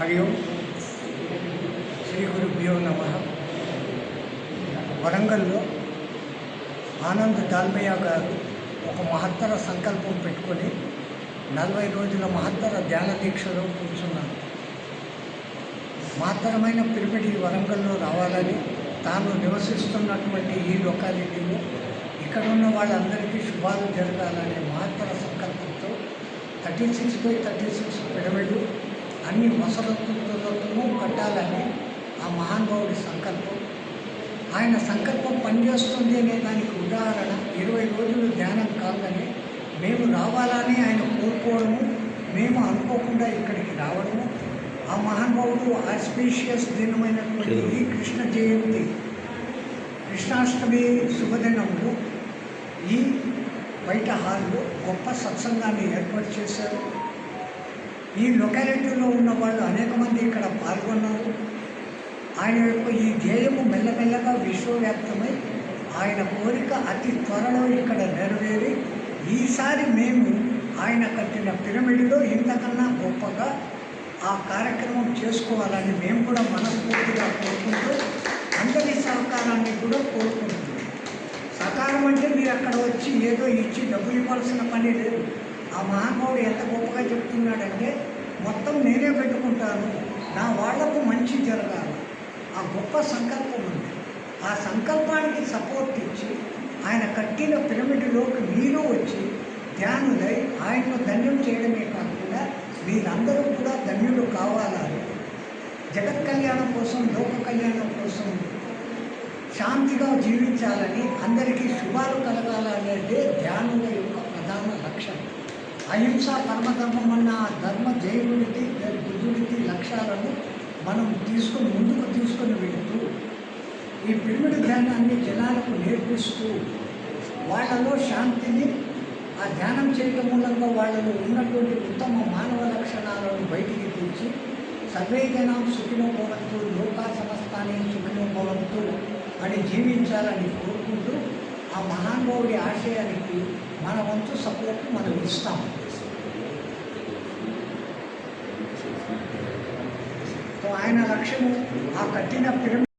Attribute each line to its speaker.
Speaker 1: హరి ఓం శ్రీ గురుభ్యో నమః. వరంగల్లో ఆనంద్ దాల్మియా గారు ఒక మహత్తర సంకల్పం పెట్టుకొని 40 రోజుల మహత్తర ధ్యాన దీక్షలో కూర్చున్నారు. మహత్తరమైన పిరమిడ్ వరంగల్లో రావాలని తాను నివసిస్తున్నటువంటి ఈ లొకాలిటీలో ఇక్కడున్న వాళ్ళందరికీ శుభాలు జరగాలనే మహత్తర సంకల్పంతో 36x36 పిరమిడ్ అన్ని వసతులతోనూ కట్టాలని ఆ మహానుభావుడి సంకల్పం. ఆయన సంకల్పం పనిచేస్తుంది అనే దానికి ఉదాహరణ 20 రోజులు ధ్యానం కాగానే మేము రావాలని ఆయన కోరుకోవడము, మేము అనుకోకుండా ఇక్కడికి రావడము. ఆ మహానుభావుడు ఆస్పీషియస్ దినమైనటువంటి ఈ కృష్ణ జయంతి కృష్ణాష్టమి శుభదినంలో ఈ బయట హాల్లో గొప్ప సత్సంగాన్ని ఏర్పాటు చేశారు. ఈ లొకాలిటీలో ఉన్న వాళ్ళు అనేక మంది ఇక్కడ పాల్గొన్నారు. ఆయన యొక్క ఈ ధ్యేయము మెల్లమెల్లగా విశ్వవ్యాప్తమై ఆయన కోరిక అతి త్వరలో ఇక్కడ నెరవేరి ఈసారి మేము ఆయన కట్టిన పిరమిడ్లో ఇంతకన్నా గొప్పగా ఆ కార్యక్రమం చేసుకోవాలని మేము కూడా మనస్ఫూర్తిగా కోరుకుంటూ అందరి సహకారాన్ని కూడా కోరుకుంటున్నాం. సహకారం అంటే మీరు అక్కడ వచ్చి ఏదో ఇచ్చి డబ్బులు ఇవ్వాల్సిన పని లేదు. ఆ మహానుభావుడు ఎంత గొప్పగా చెప్తున్నాడంటే మొత్తం నేనే పెట్టుకుంటాను, నా వాళ్లకు మంచి జరగాలి, ఆ గొప్ప సంకల్పం ఉంది. ఆ సంకల్పానికి సపోర్ట్ ఇచ్చి ఆయన కట్టిన పిరమిడ్లోకి మీరు వచ్చి ధ్యానులై ఆయనను ధన్యం చేయడమే కాకుండా మీరందరూ కూడా ధన్యులు కావాలని, జగత్ కళ్యాణం కోసం, లోక కళ్యాణం కోసం శాంతిగా జీవించాలని, అందరికీ శుభాలు కలగాలనేదే ధ్యానుల యొక్క ప్రధాన లక్ష్యం. అహింస పరమధర్మం అన్న ధర్మ జైవుడికి బుద్ధుడికి లక్ష్యాలను మనం ముందుకు తీసుకొని వెళుతూ ఈ పిరమిడ్ ధ్యానాన్ని జనాలకు నేర్పిస్తూ వాళ్ళలో శాంతిని, ఆ ధ్యానం చేయటం మూలంగా వాళ్ళలో ఉన్నటువంటి ఉత్తమ మానవ లక్షణాలను బయటికి తీర్చి సర్వే జనం సుఖినో భవంతు, లోకా సమస్తాన్ని సుఖినో భవంతు అని జీవించాలని కోరుకుంటూ ఆ మహానుభావుడి ఆశయానికి మన వంతు సపోర్ట్ మనం ఇస్తాం. ఆయన లక్ష్యము ఆ కట్టిన పిరమిడ్